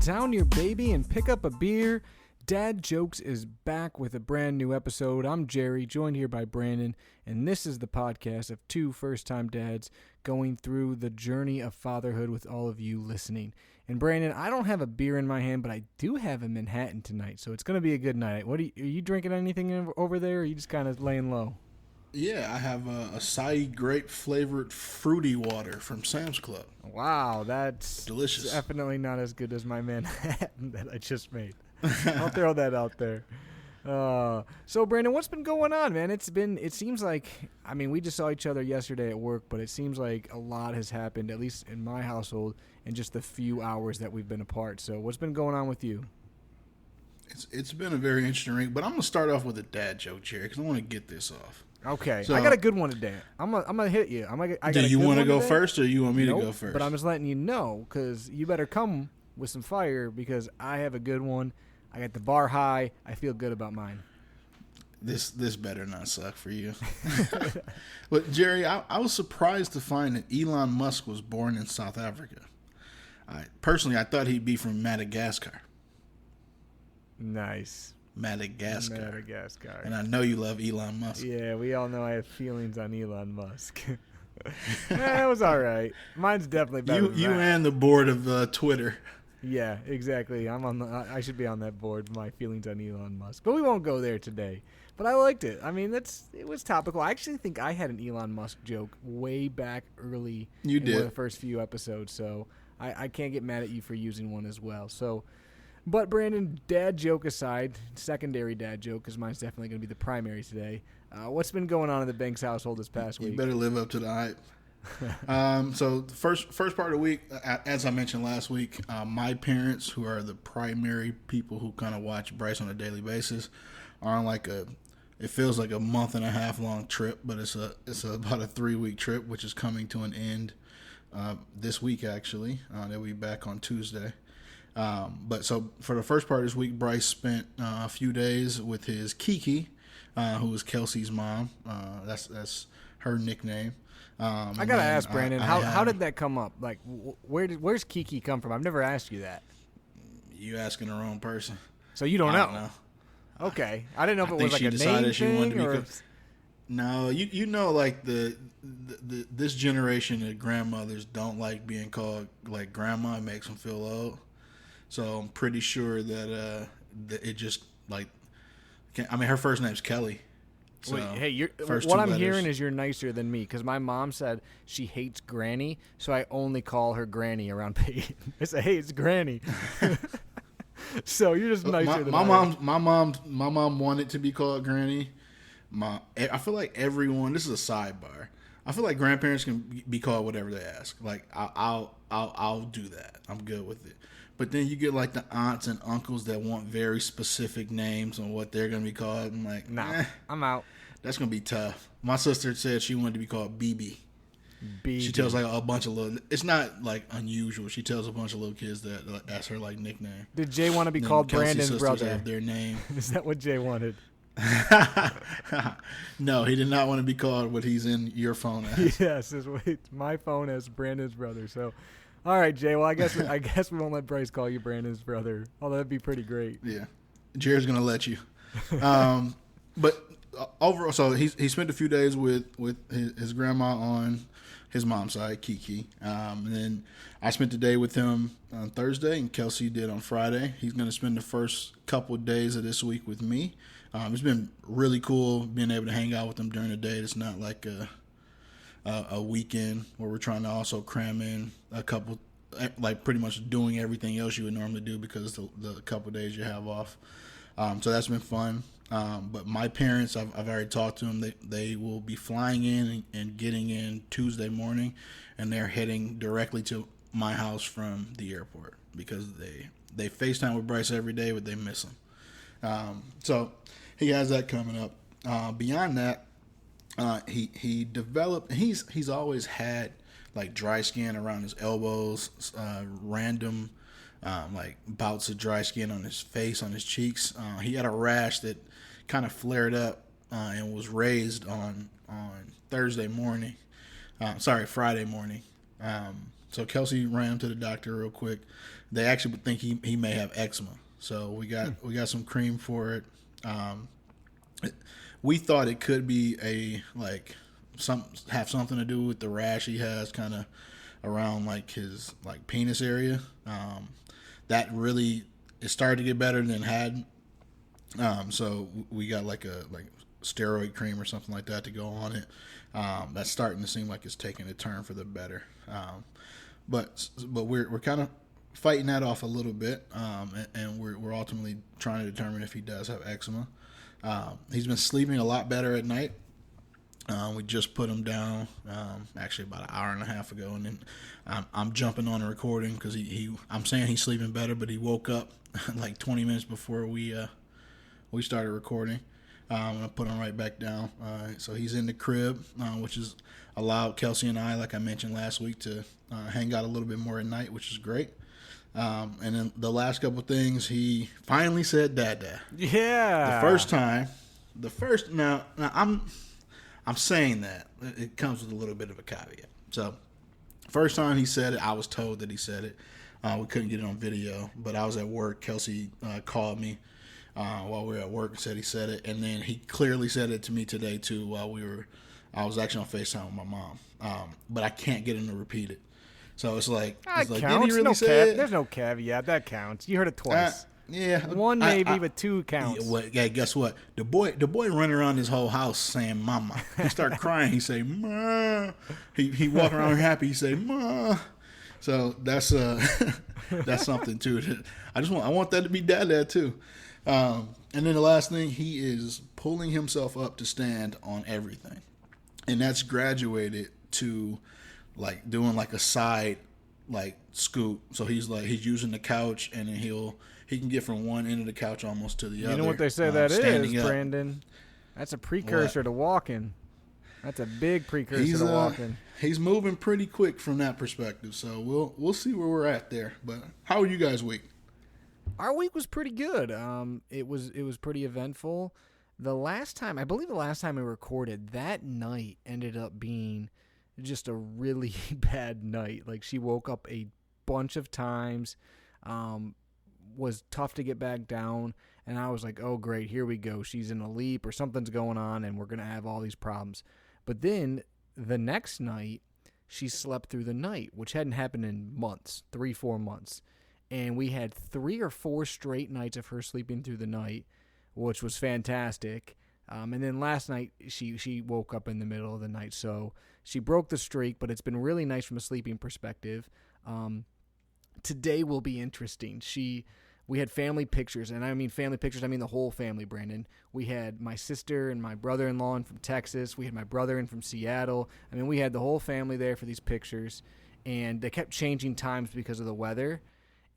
down your baby and pick up a beer. Dad Jokes is back with a brand new episode. I'm Jerry, joined here by Brandon, and this is the podcast of two first-time dads going through the journey of fatherhood with all of you listening. And Brandon, I don't have a beer in my hand, but I do have a Manhattan tonight, so it's going to be a good night. Are you drinking anything over there, or are you just kind of laying low? Yeah, I have a acai grape-flavored fruity water from Sam's Club. Wow, that's delicious. Definitely not as good as my Manhattan that I just made. I'll throw that out there. So Brandon, what's been going on, man? It seems like, I mean, we just saw each other yesterday at work, but it seems like a lot has happened, at least in my household, in just the few hours that we've been apart. So what's been going on with you? It's been a very interesting week, but I'm going to start off with a dad joke, Jerry, because I want to get this off. Okay, so, I got a good one today. I'm gonna hit you. Do you want to go first, or you want me to go first? But I'm just letting you know, because you better come with some fire, because I have a good one. I got the bar high. I feel good about mine. This better not suck for you. But Jerry, I was surprised to find that Elon Musk was born in South Africa. Personally, I thought he'd be from Madagascar. Nice. Madagascar. Madagascar. And I know you love Elon Musk. Yeah, we all know I have feelings on Elon Musk. That was all right. Mine's definitely better than You that. and the board of Twitter. Yeah, exactly. I should be on that board. My feelings on Elon Musk, but we won't go there today. But I liked it. I mean, it was topical. I actually think I had an Elon Musk joke way back early. You in did. One of the first few episodes, so I can't get mad at you for using one as well. So, but Brandon, dad joke aside, secondary dad joke, because mine's definitely going to be the primary today. What's been going on in the Banks household this past week? You better live up to the hype. So the first part of the week, as I mentioned last week, my parents, who are the primary people who kind of watch Bryce on a daily basis, are on it feels like a month and a half long trip, but it's about a 3-week trip, which is coming to an end this week actually. They'll be back on Tuesday. But so for the first part of this week, Bryce spent a few days with his Kiki, who is Kelsey's mom. That's her nickname. I gotta ask Brandon, how did that come up? Like, where's Kiki come from? I've never asked you that. You asking the wrong person. So you don't know? Okay, I didn't know if it was like a name thing or. No, you know, like this generation of grandmothers don't like being called like grandma. It makes them feel old. So I'm pretty sure that it just like, I mean, her first name's Kelly. So wait, hey, what I'm hearing is you're nicer than me, because my mom said she hates Granny, so I only call her Granny around Peyton. I say, hey, it's Granny. So you're just nicer than my mom wanted to be called Granny. I feel like everyone. This is a sidebar. I feel like grandparents can be called whatever they ask. Like I'll do that. I'm good with it. But then you get like the aunts and uncles that want very specific names on what they're gonna be called. I'm like, nah, I'm out. That's gonna be tough. My sister said she wanted to be called BB. BB. She tells like a bunch of little. It's not like unusual. She tells a bunch of little kids that's her like nickname. Did Jay want to be called Brandon's brother? Have their name. Is that what Jay wanted? No, he did not want to be called what he's in your phone as. Yes, my phone as Brandon's brother. So, all right, Jay. Well, I guess we won't let Bryce call you Brandon's brother. Although that'd be pretty great. Yeah, Jared's gonna let you. But overall, so he spent a few days with his grandma on his mom's side, Kiki. And then I spent the day with him on Thursday, and Kelsey did on Friday. He's going to spend the first couple of days of this week with me. It's been really cool being able to hang out with him during the day. It's not like a weekend where we're trying to also cram in a couple, like pretty much doing everything else you would normally do because the couple of days you have off. So that's been fun. But my parents, I've already talked to them. They will be flying in and getting in Tuesday morning, and they're heading directly to my house from the airport because they FaceTime with Bryce every day, but they miss him. So he has that coming up. Beyond that, he developed. He's always had like dry skin around his elbows, random. Like bouts of dry skin on his face, on his cheeks. He had a rash that kind of flared up and was raised on Friday morning. So Kelsey ran him to the doctor real quick. They actually think he may have eczema. So we got some cream for it. We thought it could be have something to do with the rash he has kind of around like his like penis area. That really it started to get better than it had. So we got like steroid cream or something like that to go on it. That's starting to seem like it's taking a turn for the better. But we're kind of fighting that off a little bit, and we're ultimately trying to determine if he does have eczema. He's been sleeping a lot better at night. We just put him down actually about an hour and a half ago, and then I'm jumping on the recording because I'm saying he's sleeping better, but he woke up like 20 minutes before we started recording. I'm going to put him right back down. So he's in the crib, which has allowed Kelsey and I, like I mentioned last week, to hang out a little bit more at night, which is great. And then the last couple things, he finally said "Dada." Yeah. Now I'm saying that it comes with a little bit of a caveat. So first time he said it, I was told that he said it. We couldn't get it on video, but I was at work. Kelsey called me while we were at work and said he said it, and then he clearly said it to me today too. I was actually on FaceTime with my mom, but I can't get him to repeat it. So it's like, That did counts. he really say it? There's no caveat. That counts. You heard it twice. Yeah, One maybe, but two counts. Yeah, guess what? The boy running around his whole house saying "mama." He start crying. He say "ma." He walk around happy. He say "ma." So that's that's something too. I want that to be dad too. And then the last thing, he is pulling himself up to stand on everything, and that's graduated to like doing like a side like scoot. So he's using the couch, and then he can get from one end of the couch almost to the other. You know what they say that is, up. Brandon? That's a precursor to walking. That's a big precursor to walking. He's moving pretty quick from that perspective. So we'll see where we're at there. But how are you guys' week? Our week was pretty good. It was pretty eventful. I believe the last time we recorded, that night ended up being just a really bad night. Like, she woke up a bunch of times, was tough to get back down, and I was like, oh great, here we go. She's in a leap or something's going on, and we're going to have all these problems. But then the next night, she slept through the night, which hadn't happened in months, 3-4 months. And we had 3 or 4 straight nights of her sleeping through the night, which was fantastic. And then last night, she woke up in the middle of the night. So she broke the streak, but it's been really nice from a sleeping perspective. Today will be interesting. We had family pictures, and I mean family pictures, I mean the whole family, Brandon. We had my sister and my brother-in-law in from Texas. We had my brother in from Seattle. I mean, we had the whole family there for these pictures, and they kept changing times because of the weather.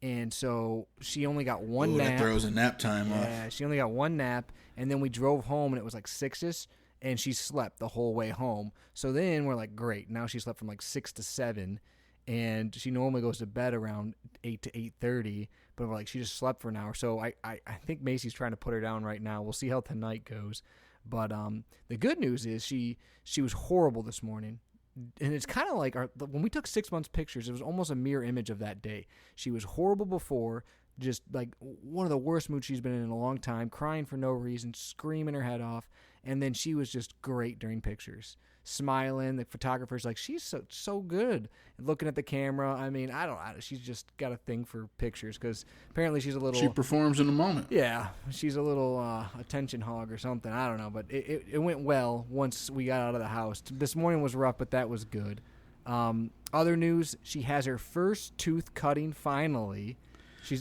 And so she only got one nap. That throws a nap time off. Yeah, she only got one nap, and then we drove home, and it was like 6-ish, and she slept the whole way home. So then we're like, great, now she slept from like 6 to 7, and she normally goes to bed around 8 to 8:30, but we're like, she just slept for an hour. So I think Macy's trying to put her down right now. We'll see how tonight goes. But the good news is she was horrible this morning. And it's kind of like when we took 6 months pictures, it was almost a mirror image of that day. She was horrible before, just like one of the worst moods she's been in a long time, crying for no reason, screaming her head off. And then she was just great during pictures, smiling. The photographer's like, she's so good looking at the camera. I mean, she's just got a thing for pictures because apparently she's a little. She performs in the moment. Yeah, she's a little attention hog or something. I don't know, but it went well once we got out of the house. This morning was rough, but that was good. Other news: she has her first tooth cutting finally.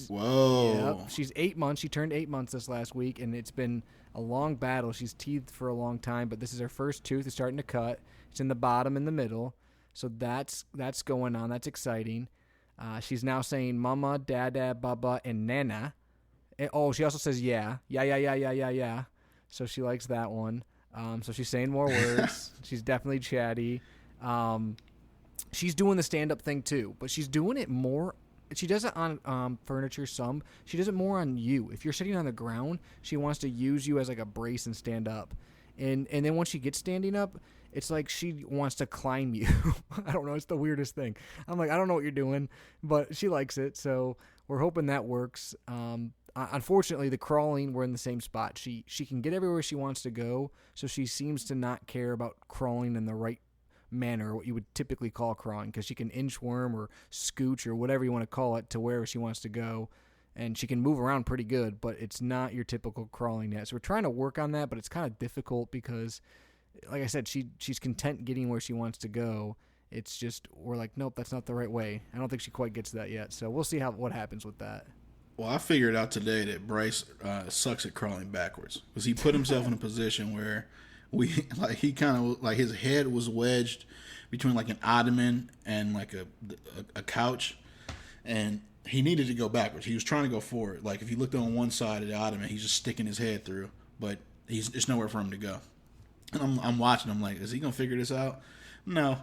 Whoa. Yep, she's 8 months. She turned 8 months this last week, and it's been a long battle. She's teethed for a long time, but this is her first tooth. It's starting to cut. It's in the bottom and the middle, so that's going on. That's exciting. She's now saying mama, dada, baba, and nana. And, she also says yeah. So she likes that one. So she's saying more words. She's definitely chatty. She's doing the stand-up thing too, but she's doing it more. She does it on furniture some. She does it more on you. If you're sitting on the ground, she wants to use you as like a brace and stand up. And then once she gets standing up, it's like she wants to climb you. I don't know. It's the weirdest thing. I'm like, I don't know what you're doing, but she likes it. So we're hoping that works. Unfortunately, the crawling, we're in the same spot. She can get everywhere she wants to go, so she seems to not care about crawling in the right manner, what you would typically call crawling, because she can inchworm or scooch or whatever you want to call it to wherever she wants to go, and she can move around pretty good, but it's not your typical crawling yet. So we're trying to work on that, but it's kind of difficult because, like I said, she's content getting where she wants to go. It's just, we're like, nope, that's not the right way. I don't think she quite gets that yet, so we'll see what happens with that. Well, I figured out today that Bryce sucks at crawling backwards because he put himself in a position where he kind of like his head was wedged between like an ottoman and like a couch, and he needed to go backwards. He was trying to go forward. Like if you looked on one side of the ottoman, he's just sticking his head through, but there's nowhere for him to go. And I'm watching him like, is he gonna figure this out? No.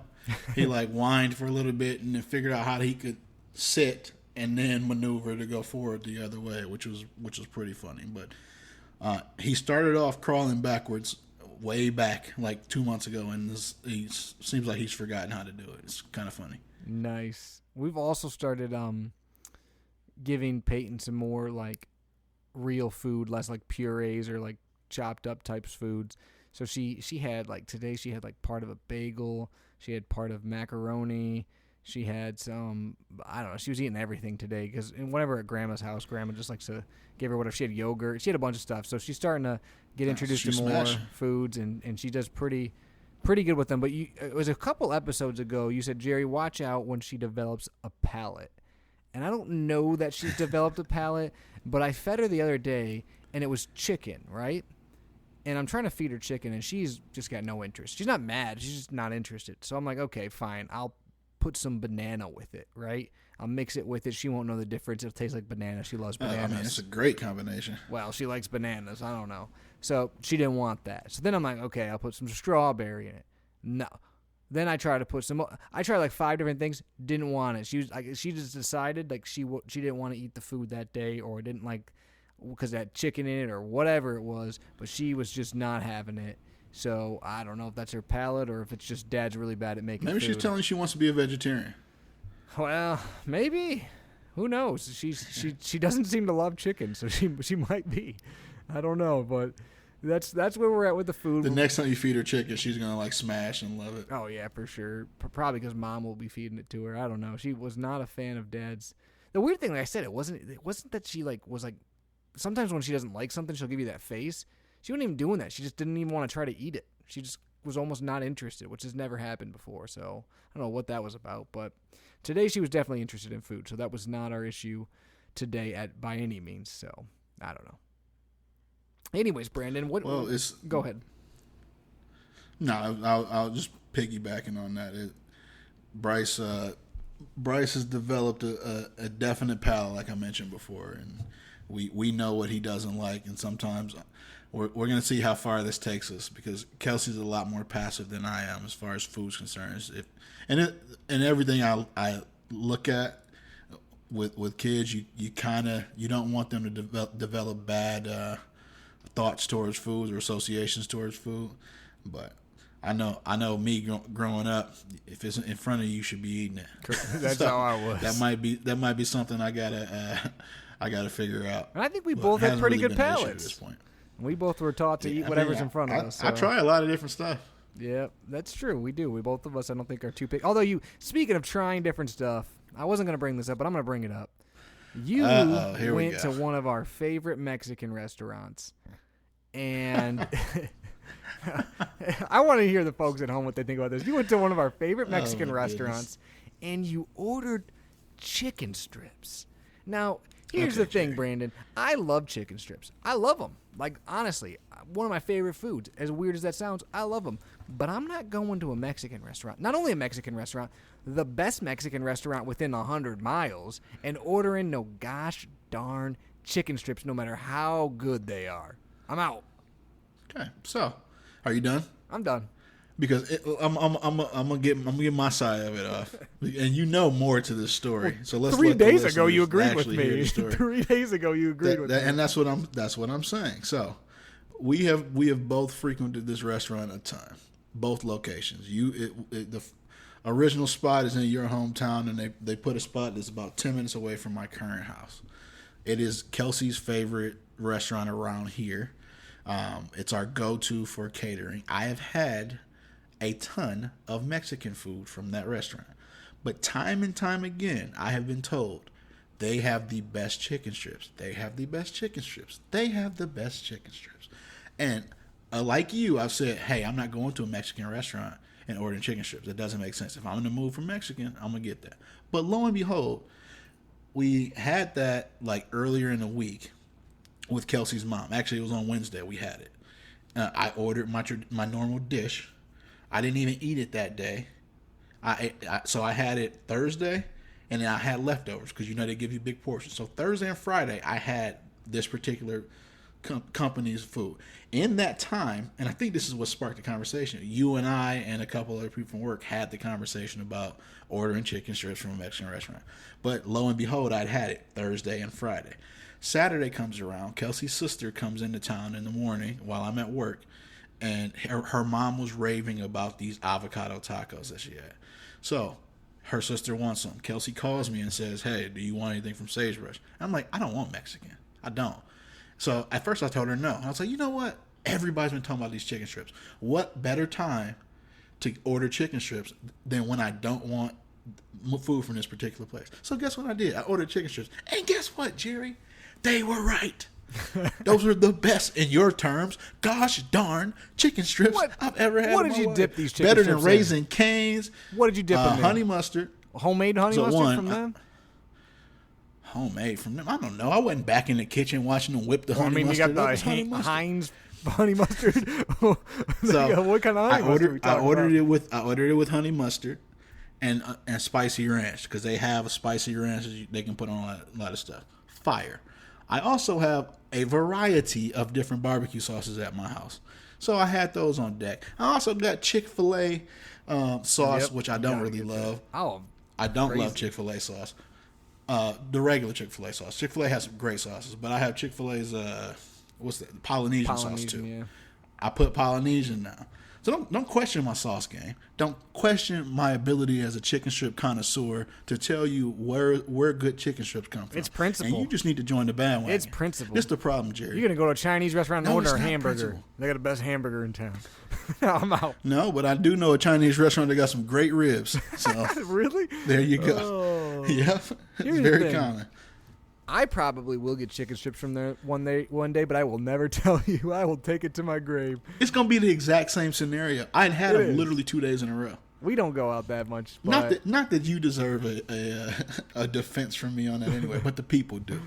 He like whined for a little bit and then figured out how he could sit and then maneuver to go forward the other way, which was pretty funny. But he started off crawling backwards way back like 2 months ago, and he seems like he's forgotten how to do it. It's kind of funny. Nice. We've also started giving Peyton some more like real food, less like purees or like chopped up types foods. So she had like today she had like part of a bagel, she had part of macaroni. She had some, I don't know, she was eating everything today because whenever at Grandma's house, Grandma just likes to give her whatever. She had yogurt. She had a bunch of stuff. So she's starting to get introduced to more foods, and she does pretty good with them. But it was a couple episodes ago, you said, Jerry, watch out when she develops a palate. And I don't know that she's developed a palate, but I fed her the other day, and it was chicken, right? And I'm trying to feed her chicken, and she's just got no interest. She's not mad. She's just not interested. So I'm like, okay, fine. I'll put some banana with it, right? I'll mix it with it. She won't know the difference. It'll taste like banana. She loves bananas. I mean, it's a great combination. Well, she likes bananas. I don't know. So she didn't want that. So then I'm like, okay, I'll put some strawberry in it. No. Then I tried to put some. I tried like 5 different things. Didn't want it. She just decided like she didn't want to eat the food that day, or didn't like because it had chicken in it or whatever it was. But she was just not having it. So I don't know if that's her palate or if it's just Dad's really bad at making Maybe food. she's telling you she wants to be a vegetarian. Well, maybe. Who knows? She doesn't seem to love chicken, so she might be. I don't know, but that's where we're at with the food. The next time you feed her chicken, she's gonna like smash and love it. Oh yeah, for sure. Probably because Mom will be feeding it to her. I don't know. She was not a fan of Dad's. The weird thing, like I said, it wasn't that she was like. Sometimes when she doesn't like something, she'll give you that face. She wasn't even doing that. She just didn't even want to try to eat it. She just was almost not interested, which has never happened before. So I don't know what that was about. But today she was definitely interested in food. So that was not our issue today by any means. So I don't know. Anyways, Brandon, go ahead. No, I'll just piggybacking on that. Bryce has developed a definite palate, like I mentioned before, and we know what he doesn't like, and sometimes we're going to see how far this takes us because Kelsey's a lot more passive than I am as far as food's concerned. And everything I look at with kids, you don't want them to develop bad thoughts towards food or associations towards food. But I know me growing up, if it's in front of you, you should be eating it. That's how I was. That might be something I gotta figure out. And I think we both had pretty good palates at this point. We both were taught to eat whatever's in front of us. So. I try a lot of different stuff. Yeah, that's true. We do. We both of us, I don't think, are too picky. Although speaking of trying different stuff, I wasn't going to bring this up, but I'm going to bring it up. You went to one of our favorite Mexican restaurants, and I want to hear the folks at home what they think about this. You went to one of our favorite Mexican restaurants, and you ordered chicken strips. Now, here's the thing, Brandon. I love chicken strips. I love them. Like, honestly, one of my favorite foods. As weird as that sounds, I love them. But I'm not going to a Mexican restaurant. Not only a Mexican restaurant, the best Mexican restaurant within 100 miles, and ordering no gosh darn chicken strips no matter how good they are. I'm out. Okay, so are you done? I'm done. Because I'm gonna get my side of it off, and you know more to this story. So let's. 3 days ago, you agreed with me. 3 days ago, you agreed with me, and that's what I'm saying. So we have both frequented this restaurant a ton. both locations. The original spot is in your hometown, and they put a spot that's about 10 minutes away from my current house. It is Kelsey's favorite restaurant around here. It's our go-to for catering. I have had a ton of Mexican food from that restaurant, but time and time again, I have been told they have the best chicken strips. They have the best chicken strips. They have the best chicken strips. And like you, I've said, hey, I'm not going to a Mexican restaurant and ordering chicken strips. It doesn't make sense. If I'm in the mood for Mexican, I'm going to get that. But lo and behold, we had that like earlier in the week with Kelsey's mom. Actually, it was on Wednesday we had it. I ordered my normal dish. I didn't even eat it that day. So I had it Thursday, and then I had leftovers because they give you big portions. So Thursday and Friday, I had this particular company's food. In that time, and I think this is what sparked the conversation, you and I and a couple other people from work had the conversation about ordering chicken strips from a Mexican restaurant. But lo and behold, I'd had it Thursday and Friday. Saturday comes around. Kelsey's sister comes into town in the morning while I'm at work, and her mom was raving about these avocado tacos that she had. So her sister wants some. Kelsey calls me and says, hey, do you want anything from Sagebrush? I'm like, I don't want Mexican. I don't. So at first I told her no. I was like, you know what? Everybody's been talking about these chicken strips. What better time to order chicken strips than when I don't want food from this particular place? So guess what I did? I ordered chicken strips. And guess what, Jerry? They were right. Those were the best, in your terms, gosh darn chicken strips I've ever had. What did you dip these chicken strips in? Better than Raising Cane's. What did you dip them in? Honey mustard. Homemade honey mustard from them? Homemade from them? I don't know. I wasn't back in the kitchen watching them whip the honey mustard. You got the Heinz honey mustard. So what kind of honey mustard? I ordered it with honey mustard and spicy ranch, because they have a spicy ranch they can put on a lot of stuff. Fire. I also have a variety of different barbecue sauces at my house, so I had those on deck. I also got Chick-fil-A sauce, which I don't really love. I don't love Chick-fil-A sauce. The regular Chick-fil-A sauce. Chick-fil-A has some great sauces, but I have Chick-fil-A's Polynesian sauce too. Yeah. I put Polynesian now. So don't question my sauce game. Don't question my ability as a chicken strip connoisseur to tell you where good chicken strips come from. It's principle. And you just need to join the bandwagon. It's principle. This is the problem, Jerry. You're going to go to a Chinese restaurant and order a hamburger. Principle. They got the best hamburger in town. I'm out. No, but I do know a Chinese restaurant that got some great ribs. So really? There you go. Oh. Yep. It's very common. I probably will get chicken strips from there one day, but I will never tell you. I will take it to my grave. It's going to be the exact same scenario. I'd had them literally 2 days in a row. We don't go out that much. But not that you deserve a defense from me on that anyway, but the people do.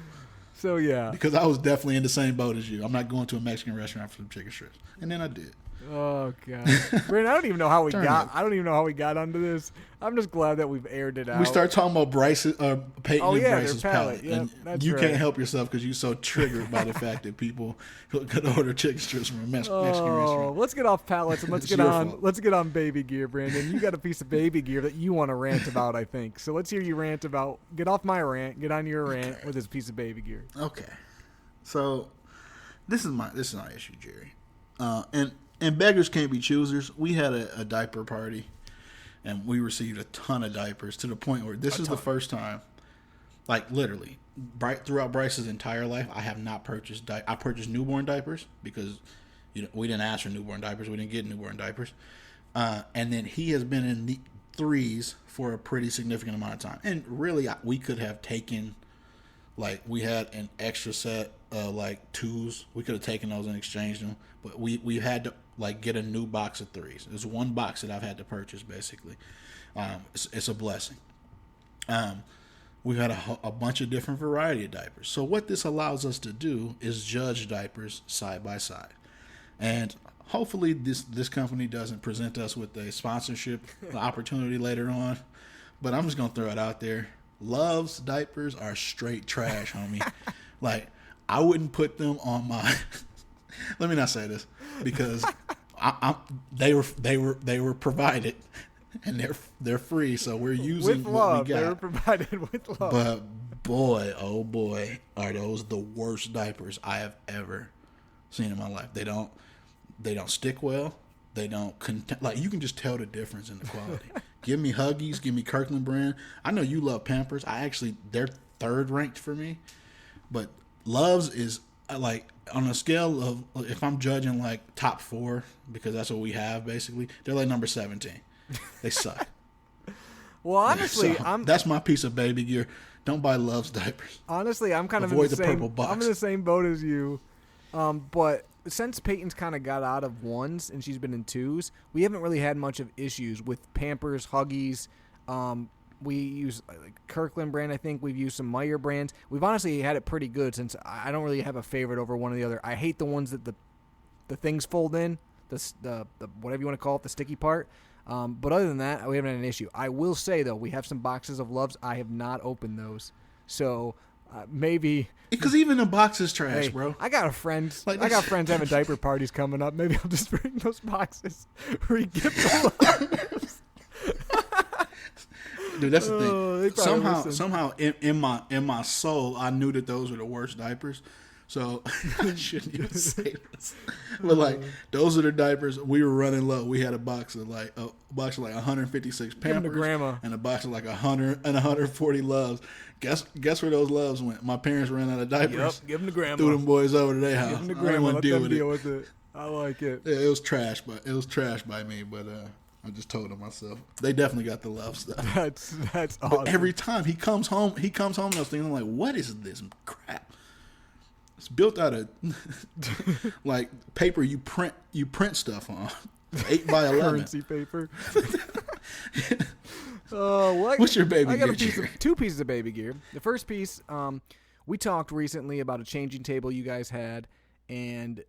So, yeah. Because I was definitely in the same boat as you. I'm not going to a Mexican restaurant for some chicken strips. And then I did. Oh God, Brandon, I don't even know how we got onto this. I'm just glad that we've aired it out. We start talking about Peyton and Bryce's palate, yep, and you can't help yourself because you're so triggered by the fact that people could order chicken strips from a Mexican restaurant. Let's get off pallets and let's get on baby gear, Brandon. You got a piece of baby gear that you want to rant about, I think. So let's hear you rant about. Get off my rant. Get on your rant with this piece of baby gear. Okay, so this is my issue, Jerry, And beggars can't be choosers. We had a diaper party, and we received a ton of diapers to the point where this is the first time, like literally, throughout Bryce's entire life, I have not purchased I purchased newborn diapers because we didn't ask for newborn diapers. We didn't get newborn diapers. And then he has been in the threes for a pretty significant amount of time. And really, we could have taken, like, we had an extra set of, like, twos. We could have taken those and exchanged them. But we had to, like, get a new box of threes. There's one box that I've had to purchase, basically. It's a blessing. We've had a bunch of different variety of diapers. So what this allows us to do is judge diapers side by side. And hopefully this company doesn't present us with a sponsorship opportunity later on. But I'm just going to throw it out there. Love's diapers are straight trash, homie. Like, I wouldn't put them on my... Let me not say this because they were provided and they're free, so we're using with what love. we got. They were provided with love. But boy, oh boy, are those the worst diapers I have ever seen in my life. They don't stick well. They don't like you can just tell the difference in the quality. Give me Huggies, give me Kirkland brand. I know you love Pampers. They're third ranked for me, but Love's is like on a scale of if I'm judging like top 4 because that's what we have basically. They're like number 17. They suck. Well, honestly, that's my piece of baby gear. Don't buy Love's diapers. Honestly, I'm kind of Avoid in the the same. purple box. I'm in the same boat as you, but since Peyton's kind of got out of 1s and she's been in 2s, we haven't really had much of issues with Pampers, Huggies. We use like Kirkland brand. I think we've used some Meyer brands. We've honestly had it pretty good since I don't really have a favorite over one or the other. I hate the ones that the things fold in, the whatever you want to call it, the sticky part. But other than that, we haven't had an issue. I will say, though, we have some boxes of Loves. I have not opened those. So maybe. Because even the box is trash, hey, bro. I got friends having diaper parties coming up. Maybe I'll just bring those boxes. Re-gift the Loves. Dude, that's the thing. Somehow in my soul, I knew that those were the worst diapers. So I shouldn't even say this. But like those are the diapers. We were running low. We had a box of like 156 Pampers grandma. And a box of like 100 and 140 Loves. Guess where those Loves went? My parents ran out of diapers. Yep, give them to grandma. Threw them boys over to their house. Give them to I grandma. didn't want Let to them deal with it. I like it. Yeah, it was trash, but it was trash by me. But I just told him myself. They definitely got the Love stuff. That's awesome. But every time he comes home, and I was thinking like, what is this crap? It's built out of like paper you print stuff on. 8 by 11. Currency paper. What's your baby gear? I got two pieces of baby gear. The first piece, we talked recently about a changing table you guys had, and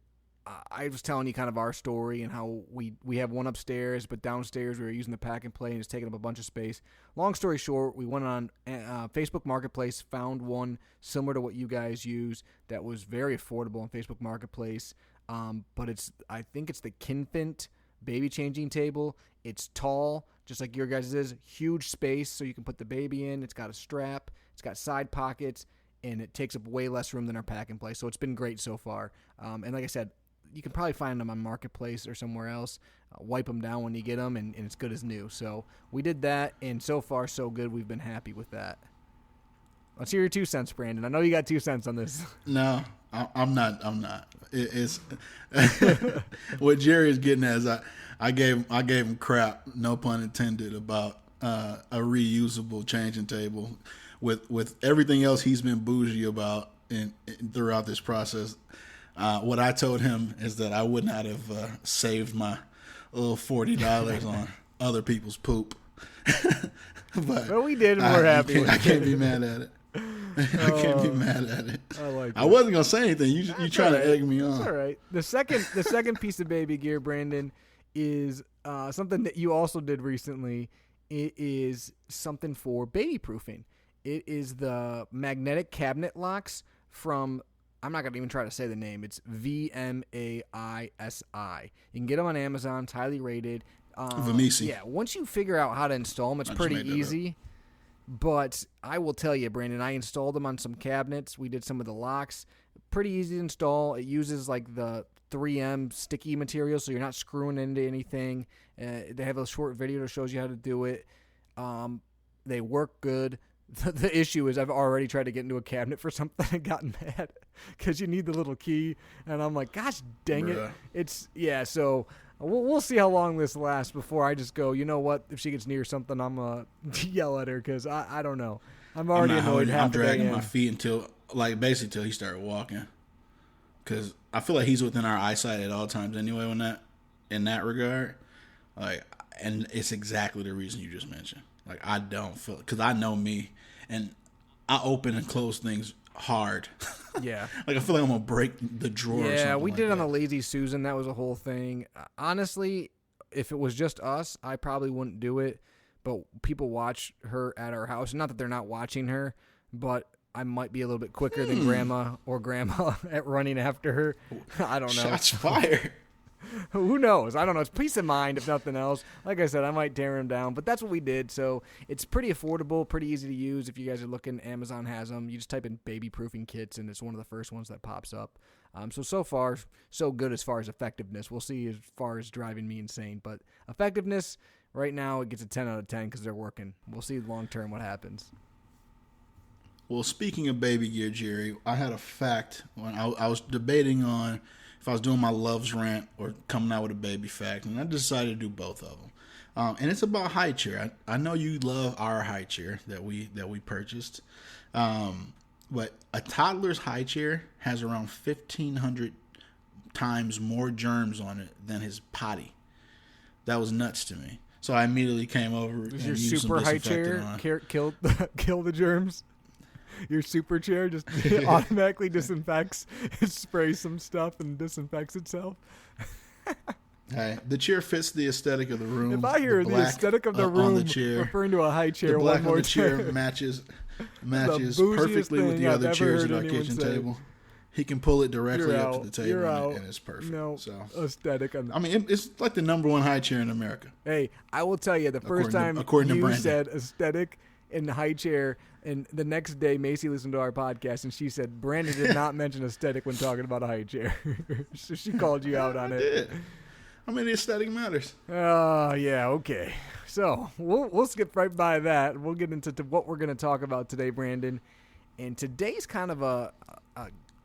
I was telling you kind of our story and how we have one upstairs, but downstairs we were using the pack and play and it's taking up a bunch of space. Long story short, we went on Facebook Marketplace, found one similar to what you guys use that was very affordable on Facebook Marketplace. But I think it's the Kinfint baby changing table. It's tall, just like your guys' is. Huge space so you can put the baby in. It's got a strap. It's got side pockets. And it takes up way less room than our pack and play. So it's been great so far. And like I said, you can probably find them on Marketplace or somewhere else. Wipe them down when you get them, and it's good as new. So we did that, and so far so good. We've been happy with that. Let's hear your 2 cents, Brandon. I know you got 2 cents on this. No, I'm not. It's what Jerry is getting at is I gave him crap, no pun intended, about a reusable changing table. With everything else he's been bougie about throughout this process. What I told him is that I would not have saved my little $40 on other people's poop. But we did, and we're happy. I can't be mad at it. I can't be mad at it. I like it. I wasn't gonna say anything. You trying to egg me on? That's all right. The second piece of baby gear, Brandon, is something that you also did recently. It is something for baby proofing. It is the magnetic cabinet locks from. I'm not going to even try to say the name. It's VMAISI. You can get them on Amazon. It's highly rated. Vamisi. Yeah, once you figure out how to install them, it's pretty easy. But I will tell you, Brandon, I installed them on some cabinets. We did some of the locks. Pretty easy to install. It uses like the 3M sticky material, so you're not screwing into anything. They have a short video that shows you how to do it. They work good. The issue is I've already tried to get into a cabinet for something and gotten mad because you need the little key. And I'm like, gosh, dang it. So we'll see how long this lasts before I just go, you know what? If she gets near something, I'm going to yell at her because I don't know. I'm already annoyed. I'm dragging my feet until he started walking. Because I feel like he's within our eyesight at all times anyway in that regard. And it's exactly the reason you just mentioned. I don't feel, because I know me, and I open and close things hard. Yeah. I feel like I'm going to break the drawer. Yeah, we did it on the Lazy Susan. That was a whole thing. Honestly, if it was just us, I probably wouldn't do it. But people watch her at our house. Not that they're not watching her, but I might be a little bit quicker than grandma at running after her. I don't know. Shots fired. Who knows? I don't know. It's peace of mind, if nothing else. Like I said, I might tear him down, but that's what we did. So it's pretty affordable, pretty easy to use. If you guys are looking, Amazon has them. You just type in baby proofing kits, and it's one of the first ones that pops up. So far, so good as far as effectiveness. We'll see as far as driving me insane. But effectiveness, right now, it gets a 10 out of 10 because they're working. We'll see long term what happens. Well, speaking of baby gear, Jerry, I had a fact when I was debating on if I was doing my loves rant or coming out with a baby fact, and I decided to do both of them. And it's about high chair. I know you love our high chair that we purchased, but a toddler's high chair has around 1,500 times more germs on it than his potty. That was nuts to me. So I immediately came over. Does your super high chair kill the germs? Your super chair just automatically disinfects. It sprays some stuff and disinfects itself. Hey, the chair fits the aesthetic of the room. If I hear the aesthetic of the room referring to a high chair, the black one more on the chair time. matches perfectly with the other chairs at our kitchen table. He can pull it directly up to the table, and it's perfect. No, so aesthetic. it's like the number one high chair in America. Hey, I will tell you, the first time you said aesthetic in the high chair, and the next day Macy listened to our podcast, and she said Brandon did not mention aesthetic when talking about a high chair. So she called you out on it. Did. The aesthetic matters. Yeah, okay. So we'll skip right by that. We'll get into what we're going to talk about today, Brandon. And today's kind of a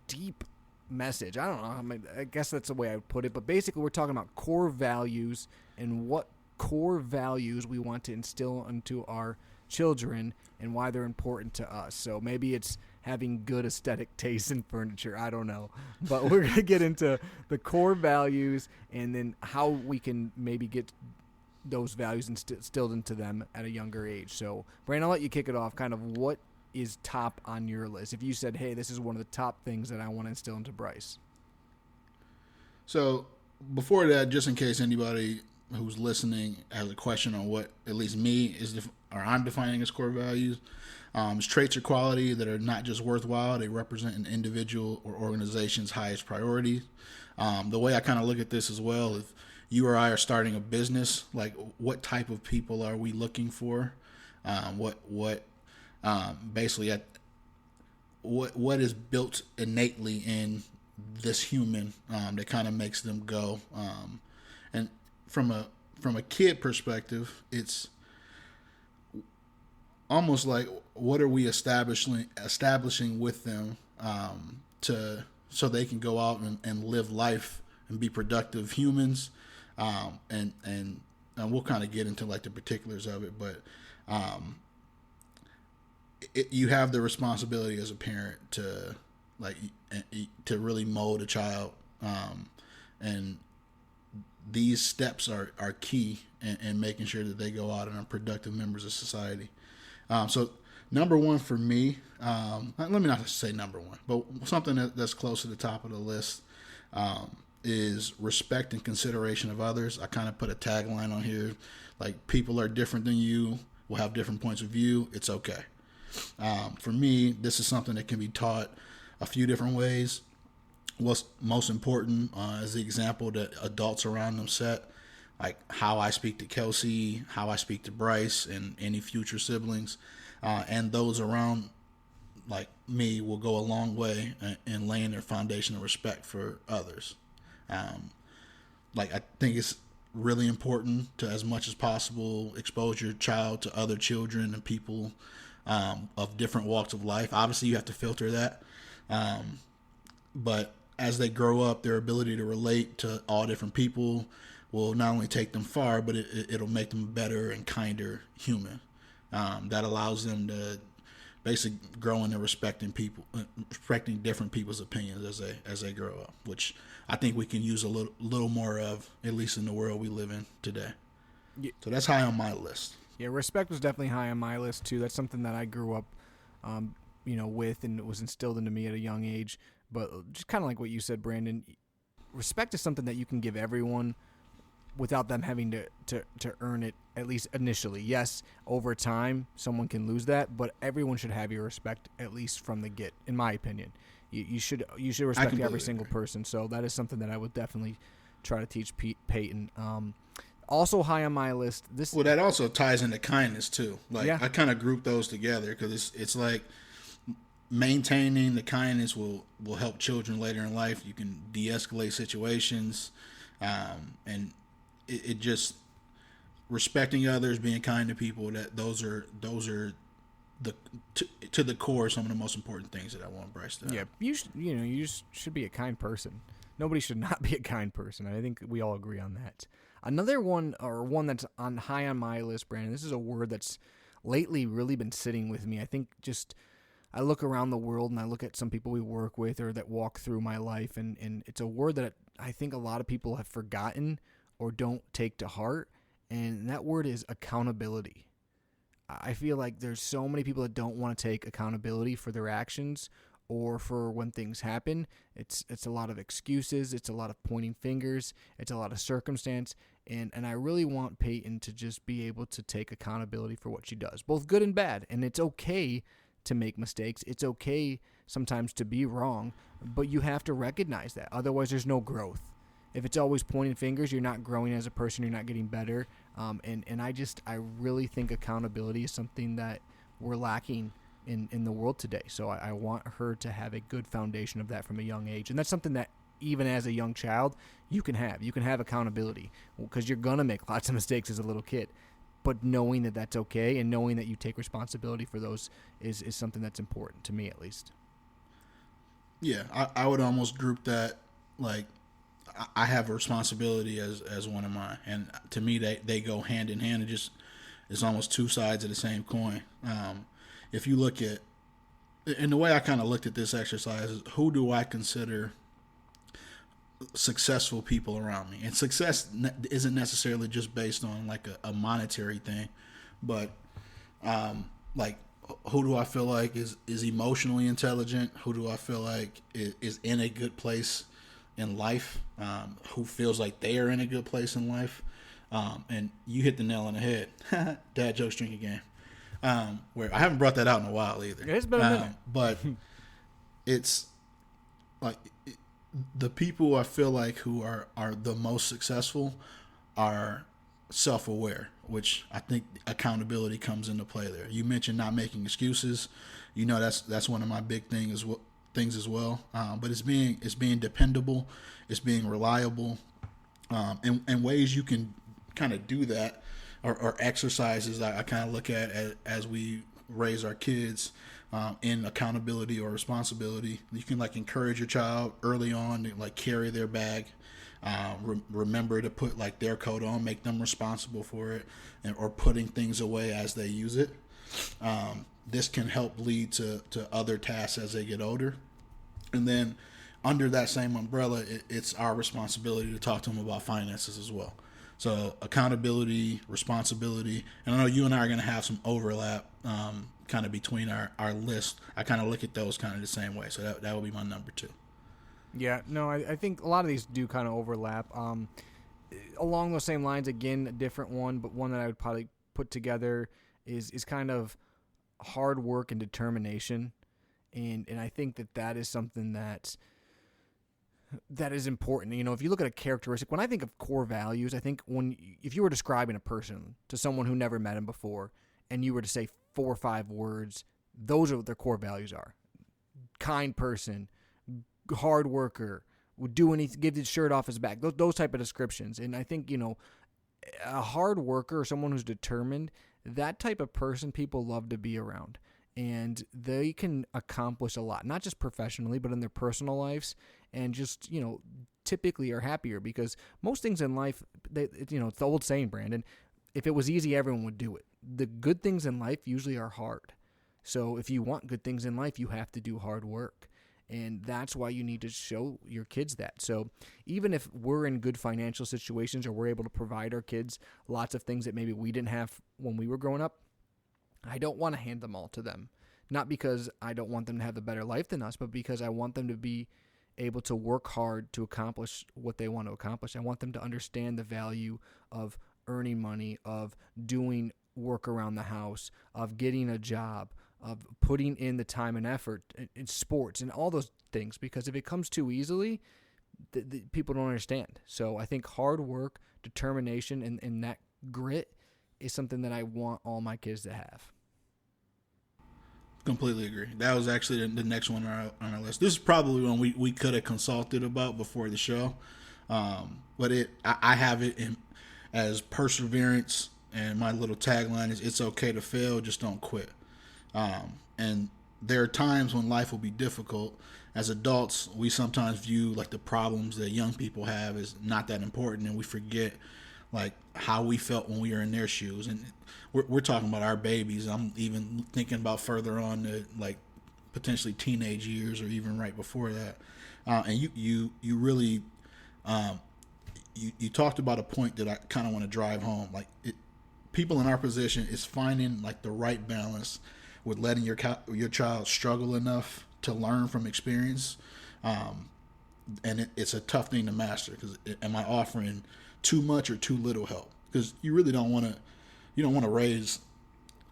deep message. I don't know. I guess that's the way I would put it. But basically, we're talking about core values and what core values we want to instill into our children and why they're important to us. So maybe it's having good aesthetic taste in furniture. I don't know. But we're going to get into the core values and then how we can maybe get those values instilled into them at a younger age. So, Brandon, I'll let you kick it off. Kind of what is top on your list? If you said, hey, this is one of the top things that I want to instill into Bryce. So, before that, just in case anybody who's listening has a question on what at least me I'm defining as core values, it's traits or quality that are not just worthwhile. They represent an individual or organization's highest priorities. The way I kind of look at this as well, if you or I are starting a business, like what type of people are we looking for? Basically what is built innately in this human that kind of makes them go. And from a kid perspective, it's almost like what are we establishing with them so they can go out and live life and be productive humans, and we'll kind of get into like the particulars of it, but you have the responsibility as a parent to really mold a child, and these steps are key in making sure that they go out and are productive members of society. So number one for me, let me not say number one, but something that's close to the top of the list is respect and consideration of others. I kind of put a tagline on here, like people are different than you, will have different points of view. It's okay. For me, this is something that can be taught a few different ways. What's most important is the example that adults around them set, like how I speak to Kelsey, how I speak to Bryce and any future siblings, and those around like me will go a long way in laying their foundation of respect for others. I think it's really important to, as much as possible, expose your child to other children and people of different walks of life. Obviously, you have to filter that, but as they grow up, their ability to relate to all different people will not only take them far, but it'll make them a better and kinder human. That allows them to basically grow into respecting different people's opinions as they grow up, which I think we can use a little more of, at least in the world we live in today. Yeah. So that's high on my list. Yeah, respect was definitely high on my list too. That's something that I grew up, with, and it was instilled into me at a young age. But just kind of like what you said, Brandon, respect is something that you can give everyone without them having to earn it, at least initially. Yes, over time, someone can lose that, but everyone should have your respect, at least from the get, in my opinion. You should respect every single person, so that is something that I would definitely try to teach Peyton. Also high on my list. Well, that also ties into kindness too. Like Yeah. I kind of group those together because it's like maintaining the kindness will help children later in life. You can de-escalate situations, and it just respecting others, being kind to people. Those are the to the core some of the most important things that I want Bryce to have. Yeah, you should be a kind person. Nobody should not be a kind person. I think we all agree on that. Another one, or one that's high on my list, Brandon. This is a word that's lately really been sitting with me. I think just I look around the world and I look at some people we work with or that walk through my life, and it's a word that I think a lot of people have forgotten or don't take to heart, and that word is accountability. I feel like there's so many people that don't want to take accountability for their actions or for when things happen. It's a lot of excuses. It's a lot of pointing fingers. It's a lot of circumstance. And I really want Peyton to just be able to take accountability for what she does, both good and bad. And it's okay to make mistakes. It's okay sometimes to be wrong, but you have to recognize that. Otherwise, there's no growth. If it's always pointing fingers, you're not growing as a person. You're not getting better. And I really think accountability is something that we're lacking in the world today. So I want her to have a good foundation of that from a young age. And that's something that even as a young child, you can have. You can have accountability because you're going to make lots of mistakes as a little kid. But knowing that that's okay and knowing that you take responsibility for those is something that's important to me, at least. Yeah, I would almost group that like I have a responsibility as one of mine, and to me they go hand in hand. It's almost two sides of the same coin. If you look at, and the way I kind of looked at this exercise is, who do I consider successful people around me? And success isn't necessarily just based on like a monetary thing, but like who do I feel like is emotionally intelligent? Who do I feel like is in a good place in life? Who feels like they are in a good place in life? And you hit the nail on the head. Dad jokes drinking game. Where I haven't brought that out in a while either. It's been a minute. But it's like the people I feel like who are the most successful are self-aware, which I think accountability comes into play there. You mentioned not making excuses. You know, that's one of my big things as well. But it's being dependable, it's being reliable, and ways you can kind of do that or exercises I kind of look at as we raise our kids in accountability or responsibility. You can like encourage your child early on to like carry their bag. Remember to put like their coat on, make them responsible for it, or putting things away as they use it. This can help lead to other tasks as they get older. And then under that same umbrella, it's our responsibility to talk to them about finances as well. So accountability, responsibility, and I know you and I are going to have some overlap kind of between our list. I kind of look at those kind of the same way. So that would be my number 2. Yeah, no, I think a lot of these do kind of overlap. Along those same lines, again, a different one, but one that I would probably put together is kind of hard work and determination. And I think that is something that is important. You know, if you look at a characteristic, when I think of core values, I think if you were describing a person to someone who never met him before, and you were to say 4 or 5 words, those are what their core values are. Kind person, hard worker, would do anything, give his shirt off his back, those type of descriptions. And I think, you know, a hard worker or someone who's determined, that type of person people love to be around. And they can accomplish a lot, not just professionally, but in their personal lives, and just, you know, typically are happier because most things in life, it's the old saying, Brandon, if it was easy, everyone would do it. The good things in life usually are hard. So if you want good things in life, you have to do hard work. And that's why you need to show your kids that. So even if we're in good financial situations or we're able to provide our kids lots of things that maybe we didn't have when we were growing up, I don't want to hand them all to them. Not because I don't want them to have a better life than us, but because I want them to be able to work hard to accomplish what they want to accomplish. I want them to understand the value of earning money, of doing work around the house, of getting a job, of putting in the time and effort in sports and all those things. Because if it comes too easily, people don't understand. So I think hard work, determination, and that grit is something that I want all my kids to have. Completely agree. That was actually the next one on our list. This is probably one we could have consulted about before the show, but I have it as perseverance, and my little tagline is "It's okay to fail, just don't quit." And there are times when life will be difficult. As adults, we sometimes view like the problems that young people have as not that important, and we forget like how we felt when we were in their shoes. And we're talking about our babies. I'm even thinking about further on to like potentially teenage years or even right before that. And you really you talked about a point that I kind of want to drive home. Like people in our position is finding like the right balance with letting your child struggle enough to learn from experience. And it's a tough thing to master, because am I offering too much or too little help? Because you really don't want to raise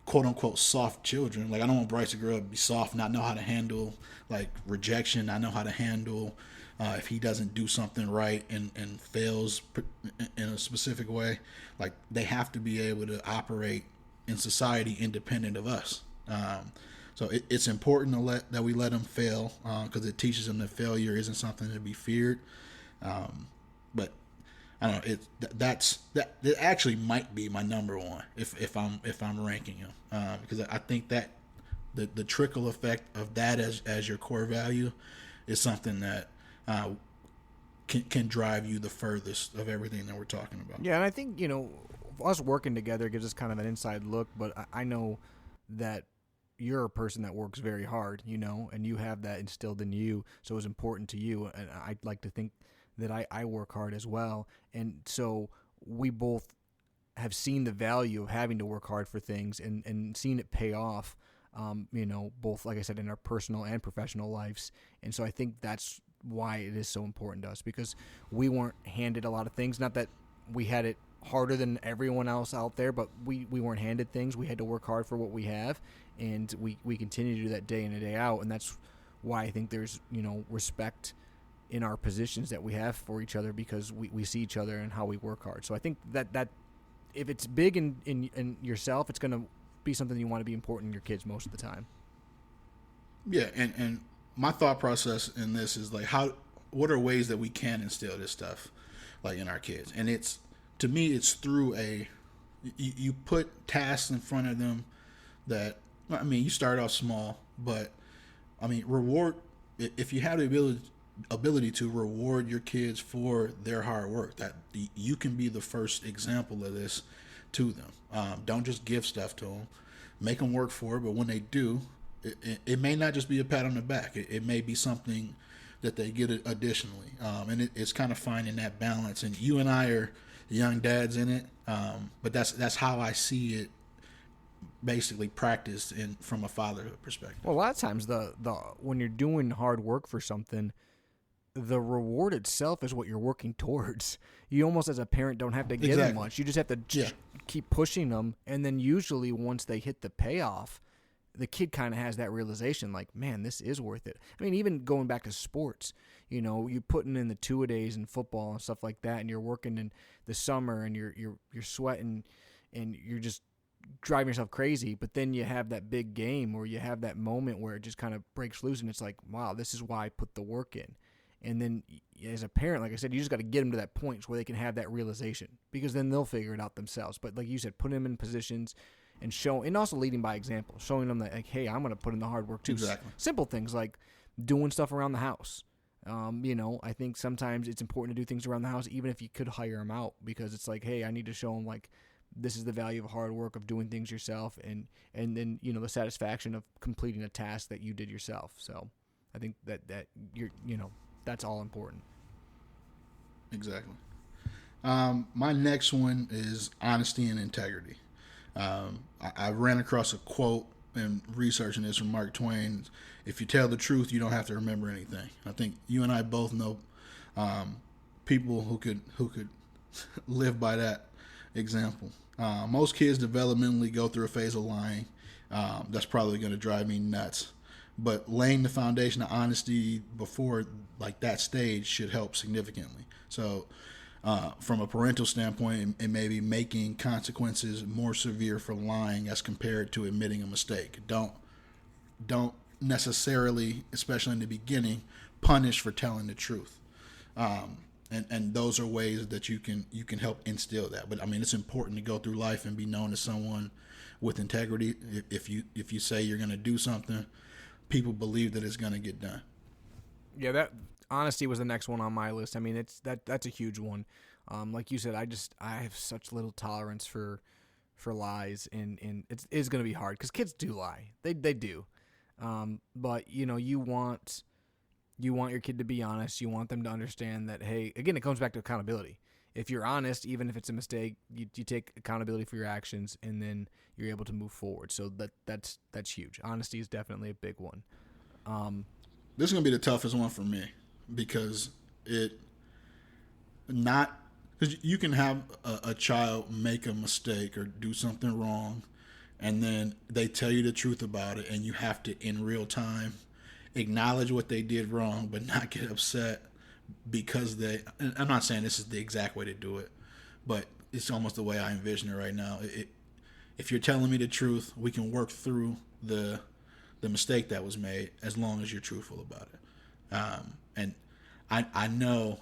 quote unquote soft children. Like I don't want Bryce to grow up and be soft, not know how to handle like rejection, not know how to handle if he doesn't do something right and fails in a specific way. Like they have to be able to operate in society independent of us. So it's important that we let them fail, because it teaches them that failure isn't something to be feared. But I don't know. That actually might be my number one if I'm ranking them, because I think that the trickle effect of that as your core value is something that can drive you the furthest of everything that we're talking about. Yeah, and I think us working together gives us kind of an inside look. But I know that you're a person that works very hard, and you have that instilled in you, so it's important to you. And I'd like to think that I work hard as well. And so we both have seen the value of having to work hard for things and seen it pay off, both, like I said, in our personal and professional lives. And so I think that's why it is so important to us, because we weren't handed a lot of things. Not that we had it harder than everyone else out there, but we weren't handed things. We had to work hard for what we have, and we continue to do that day in and day out. And that's why I think there's respect in our positions that we have for each other, because we see each other and how we work hard. So I think that if it's big in yourself, it's going to be something you want to be important in your kids most of the time. Yeah, and my thought process in this is like what are ways that we can instill this stuff like in our kids? And to me it's through you put tasks in front of them that, I mean, you start off small, but I mean, reward, if you have the ability to reward your kids for their hard work, that you can be the first example of this to them. Don't just give stuff to them, make them work for it. But when they do, it may not just be a pat on the back. It may be something that they get additionally. And it's kind of finding that balance. And you and I are young dads in it, but that's how I see it basically practiced from a fatherhood perspective. Well, a lot of times the when you're doing hard work for something, the reward itself is what you're working towards. You almost, as a parent, don't have to give them much. You just have to keep pushing them, and then usually once they hit the payoff, the kid kind of has that realization, like, man, this is worth it. I mean, even going back to sports, you're putting in the two-a-days in football and stuff like that, and you're working in the summer, and you're sweating, and you're just driving yourself crazy. But then you have that big game, or you have that moment where it just kind of breaks loose, and it's like, wow, this is why I put the work in. And then as a parent, like I said, you just got to get them to that point where they can have that realization, because then they'll figure it out themselves. But like you said, put them in positions and and also leading by example, showing them that, like, hey, I'm going to put in the hard work too. Exactly. Simple things like doing stuff around the house. I think sometimes it's important to do things around the house, even if you could hire them out, because it's like, hey, I need to show them, like, this is the value of hard work, of doing things yourself, and then, the satisfaction of completing a task that you did yourself. So I think that you're, that's all important. Exactly. My next one is honesty and integrity. I ran across a quote in researching this from Mark Twain. If you tell the truth, you don't have to remember anything. I think you and I both know people who could live by that example. Most kids developmentally go through a phase of lying. That's probably going to drive me nuts. but laying the foundation of honesty before like that stage should help significantly. So from a parental standpoint, it may be making consequences more severe for lying as compared to admitting a mistake. Don't necessarily, especially in the beginning, punish for telling the truth. And those are ways that you can help instill that. But I mean, it's important to go through life and be known as someone with integrity. If you say you're going to do something, people believe that it's going to get done. Yeah, that honesty was the next one on my list. I mean, that's a huge one. Like you said, I have such little tolerance for lies, and it's going to be hard because kids do lie. They do. But you want your kid to be honest. You want them to understand that, hey, again, it comes back to accountability. If you're honest, even if it's a mistake, you take accountability for your actions, and then you're able to move forward. So that's huge. Honesty is definitely a big one. This is going to be the toughest one for me because because you can have a child make a mistake or do something wrong, and then they tell you the truth about it, and you have to, in real time, acknowledge what they did wrong, but not get upset because and I'm not saying this is the exact way to do it, but it's almost the way I envision it right now. If you're telling me the truth, we can work through the mistake that was made as long as you're truthful about it. And I know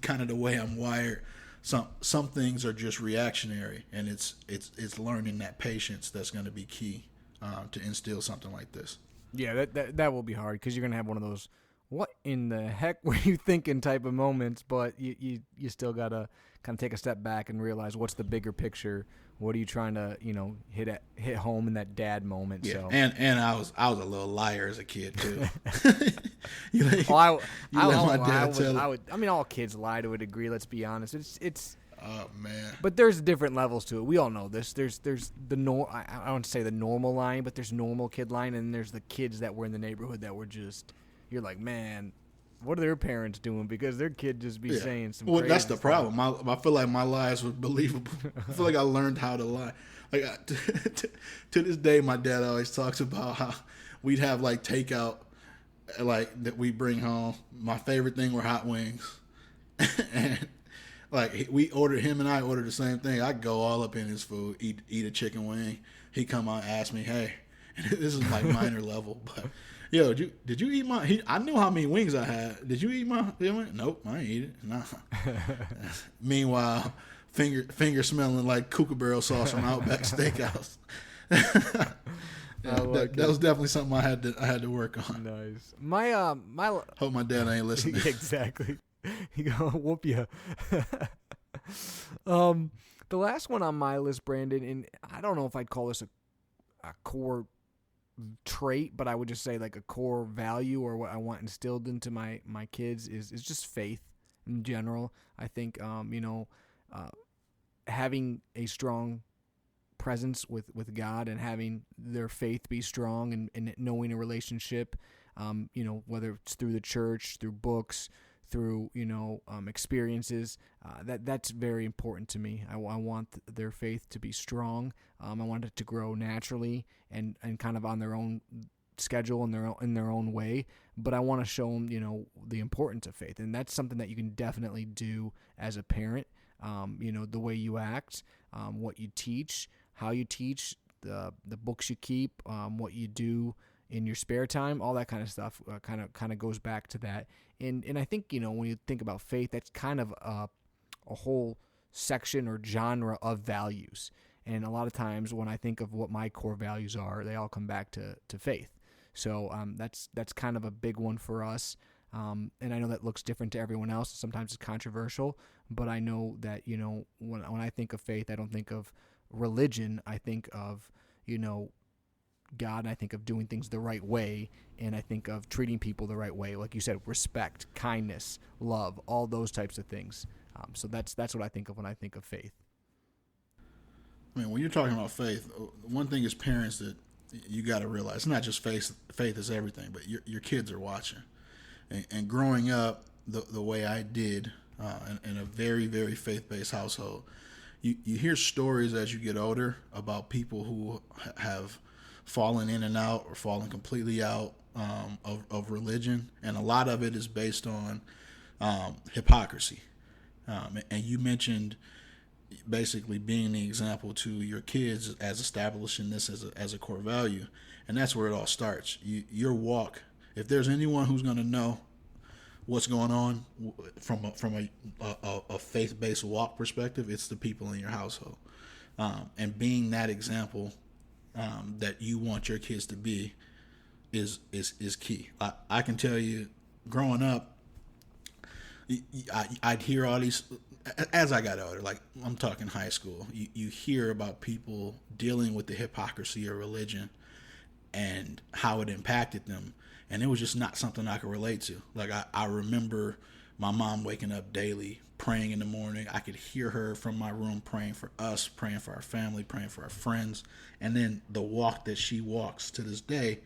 kind of the way I'm wired. Some things are just reactionary, and it's learning that patience that's going to be key to instill something like this. Yeah, that will be hard because you're gonna have one of those "what in the heck were you thinking" type of moments, but you still gotta kind of take a step back and realize what's the bigger picture. What are you trying to hit home in that dad moment? Yeah, so. and I was a little liar as a kid too. All kids lie to a degree. Let's be honest. It's. Oh man! But there's different levels to it. We all know this. There's the I don't want to say the normal lying, but there's normal kid lying, and there's the kids that were in the neighborhood that were just, you're like, man, what are their parents doing? Because their kid just be saying some. Well, crazy that's the stuff. problem. I feel like my lies were believable. I feel like I learned how to lie. Like to this day, my dad always talks about how we'd have like takeout, like that we bring home. My favorite thing were hot wings, and like him and I ordered the same thing. I'd go all up in his food, eat a chicken wing. He'd come out and ask me, hey, and this is like minor level, but yo, did you eat my? I knew how many wings I had. Did you eat my? Nope, I ain't eat it. Nah. Meanwhile, finger smelling like Kookaburra sauce from Outback Steakhouse. That was definitely something I had to work on. Nice. My hope my dad ain't listening. Exactly. He gonna whoop you. The last one on my list, Brandon, and I don't know if I'd call this a core trait, but I would just say like a core value or what I want instilled into my kids is just faith in general. I think having a strong presence with God and having their faith be strong and knowing a relationship, whether it's through the church, through books, through experiences, that's very important to me. I want their faith to be strong. I want it to grow naturally and kind of on their own schedule in their own way. But I want to show them the importance of faith, and that's something that you can definitely do as a parent. The way you act, what you teach, how you teach, the books you keep, what you do in your spare time, all that kind of stuff kind of goes back to that. And I think, when you think about faith, that's kind of a whole section or genre of values. And a lot of times when I think of what my core values are, they all come back to faith. So that's kind of a big one for us. And I know that looks different to everyone else. Sometimes it's controversial, but I know that, when I think of faith, I don't think of religion. I think of, God, and I think of doing things the right way, and I think of treating people the right way. Like you said, respect, kindness, love, all those types of things. So that's what I think of when I think of faith. I mean, when you're talking about faith, one thing as parents that you got to realize, it's not just faith is everything, but your kids are watching. And growing up the way I did in a very, very faith-based household, you hear stories as you get older about people who have falling in and out or falling completely out of religion, and a lot of it is based on hypocrisy. And you mentioned basically being the example to your kids as establishing this as a core value, and that's where it all starts. Your walk. If there's anyone who's going to know what's going on from a faith-based walk perspective, it's the people in your household, and being that example that you want your kids to be is key. I can tell you, growing up, I'd hear all these. As I got older, like I'm talking high school, you hear about people dealing with the hypocrisy of religion and how it impacted them, and it was just not something I could relate to. Like I remember my mom waking up daily, praying in the morning. I could hear her from my room praying for us, praying for our family, praying for our friends, and then the walk that she walks to this day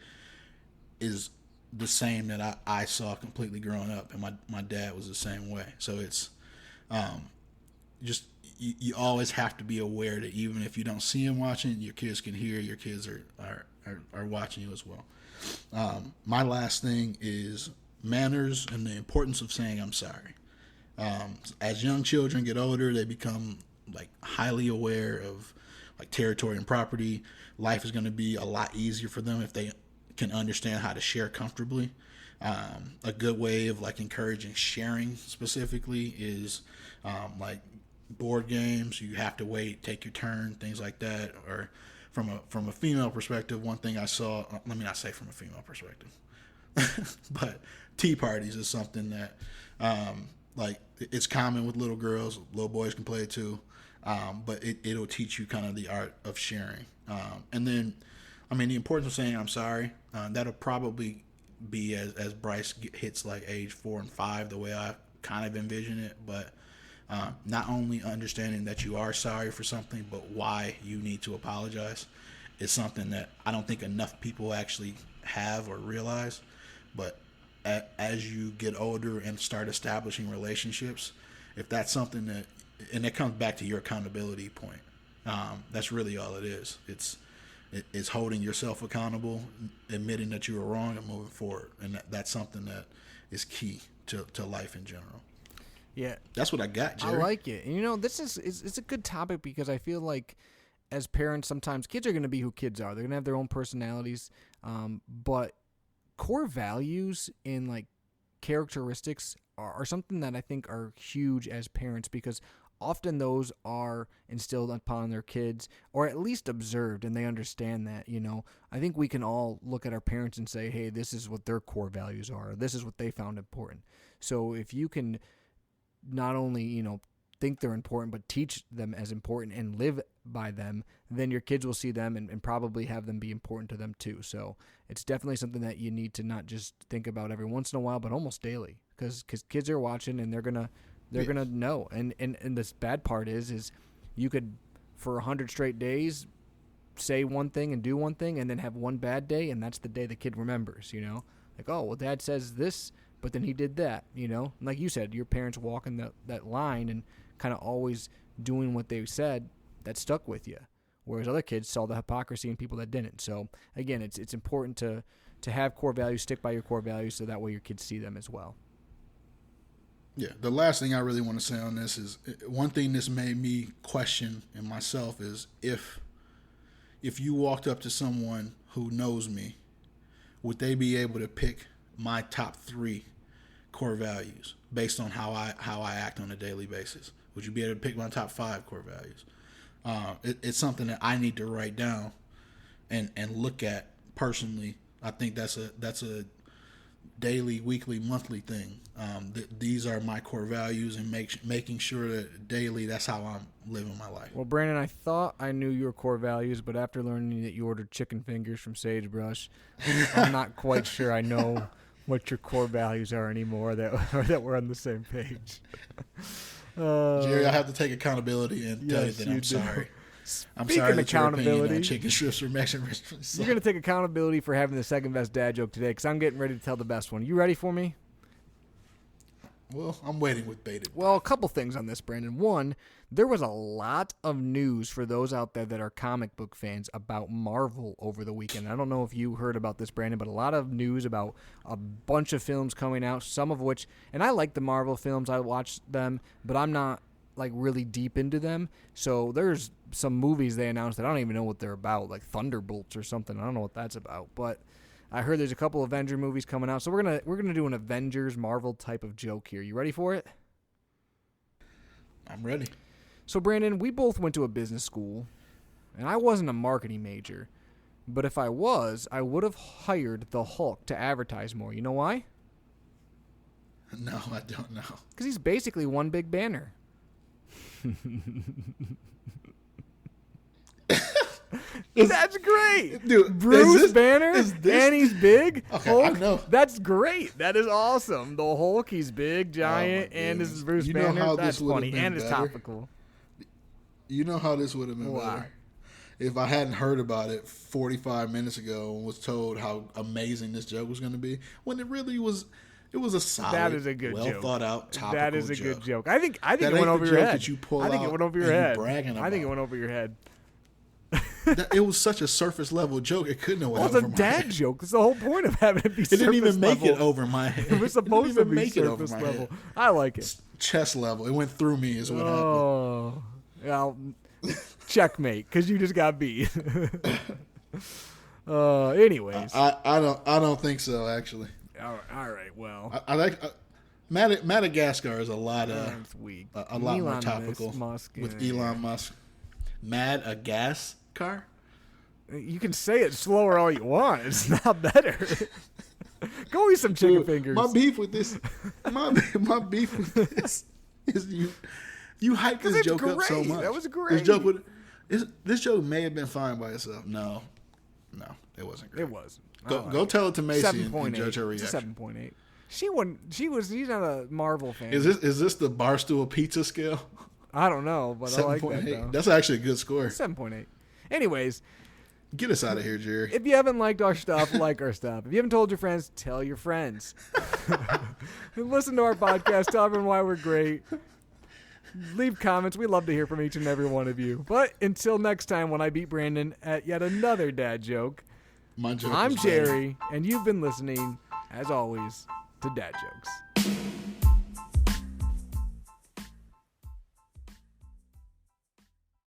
is the same that I saw completely growing up, and my dad was the same way. So it's just you always have to be aware that even if you don't see them watching, your kids can hear. Your kids are watching you as well. My last thing is manners and the importance of saying I'm sorry. As young children get older, they become like highly aware of like territory and property. Life is going to be a lot easier for them if they can understand how to share comfortably. A good way of like encouraging sharing specifically is like board games. You have to wait, take your turn, things like that. Or from a female perspective, one thing I saw, let me not say from a female perspective, but tea parties is something that like it's common with little girls. Little boys can play it too, but it'll teach you kind of the art of sharing. And then, I mean, the importance of saying I'm sorry, that'll probably be as Bryce hits like age 4 and 5, the way I kind of envision it. But not only understanding that you are sorry for something, but why you need to apologize is something that I don't think enough people actually have or realize. But as you get older and start establishing relationships, if that's something that, and it comes back to your accountability point, that's really all it is. It's holding yourself accountable, admitting that you were wrong, and moving forward. And that's something that is key to life in general. Yeah. That's what I got, Jerry. I like it. And this it's a good topic because I feel like as parents, sometimes kids are going to be who kids are. They're going to have their own personalities. But core values and like characteristics are something that I think are huge as parents, because often those are instilled upon their kids, or at least observed, and they understand that. I think we can all look at our parents and say, hey, this is what their core values are. This is what they found important. So if you can not only, think they're important, but teach them as important and live by them, then your kids will see them and probably have them be important to them too. So it's definitely something that you need to not just think about every once in a while, but almost daily, because kids are watching and they're gonna know. And this bad part is you could for 100 straight days say one thing and do one thing, and then have one bad day, and that's the day the kid remembers. Like, oh well, Dad says this, but then he did that. And like you said, your parents walking that line and kind of always doing what they said, that stuck with you. Whereas other kids saw the hypocrisy in people that didn't. So again, it's important to have core values, stick by your core values, so that way your kids see them as well. Yeah, the last thing I really want to say on this is, one thing this made me question in myself is, if you walked up to someone who knows me, would they be able to pick my top 3 core values based on how I act on a daily basis? Would you be able to pick my top 5 core values? It's something that I need to write down and look at personally. I think that's a daily, weekly, monthly thing. These are my core values, and making sure that daily that's how I'm living my life. Well, Brandon, I thought I knew your core values, but after learning that you ordered chicken fingers from Sagebrush, I'm not quite sure I know what your core values are anymore, that we're on the same page. Jerry, I have to take accountability and tell you that I'm sorry. I'm sorry that your opinion on chicken strips or Mexican restaurants. You're going to take accountability for having the second best dad joke today, because I'm getting ready to tell the best one. You ready for me? Well, I'm waiting with bated breath. Well, a couple things on this, Brandon. One, There was a lot of news for those out there that are comic book fans about Marvel over the weekend. I don't know if you heard about this, Brandon, but a lot of news about a bunch of films coming out, some of which, and I like the Marvel films, I watch them, but I'm not like really deep into them. So there's some movies they announced that I don't even know what they're about, like Thunderbolts or something. I don't know what that's about, but I heard there's a couple Avenger movies coming out. So we're gonna do an Avengers Marvel type of joke here. You ready for it? I'm ready. So Brandon, we both went to a business school, and I wasn't a marketing major, but if I was, I would have hired the Hulk to advertise more. You know why? No, I don't know. Because he's basically one big banner. That's great, dude. Bruce Banner, and he's big. Okay, Hulk, I know. That's great. That is awesome. The Hulk, he's big, giant, and this is Bruce Banner. That's funny, and it's topical. You know how this would have been better if I hadn't heard about it 45 minutes ago and was told how amazing this joke was going to be, when it really was. It was a solid, that is a good well joke. thought out topical That is a joke. good joke. I think it went over your head. That you pull I think it went over your head. I think it went over your head. It was such a surface level joke. It couldn't have went over my head. It's a dad joke. That's the whole point of having it be surface level. It didn't even make it over my head. It was supposed to be surface level. I like it. Chest level. It went through me is what happened. Oh, well, checkmate, because you just got beat. Anyways, I don't think so. Actually. All right. Well, I like Madagascar is a lot Elon more topical Musk with Elon Musk. Madagascar. You can say it slower all you want. It's not better. Go eat some chicken fingers. My beef with this, my beef with this is you hyped this joke up so much. That was great. This joke may have been fine by itself. No, it wasn't great. It was. Go tell it to Macy and judge her reaction. 7.8. She's not a Marvel fan. Is this the Barstool Pizza scale? I don't know, but 7. I like that 8. though. That's actually a good score. 7.8. Anyways, get us out of here, Jerry. If you haven't liked our stuff, like our stuff. If you haven't told your friends, tell your friends. Listen to our podcast. Tell everyone why we're great. Leave comments. We love to hear from each and every one of you. But until next time, when I beat Brandon at yet another dad joke, I'm Jerry, and you've been listening, as always, to Dad Jokes.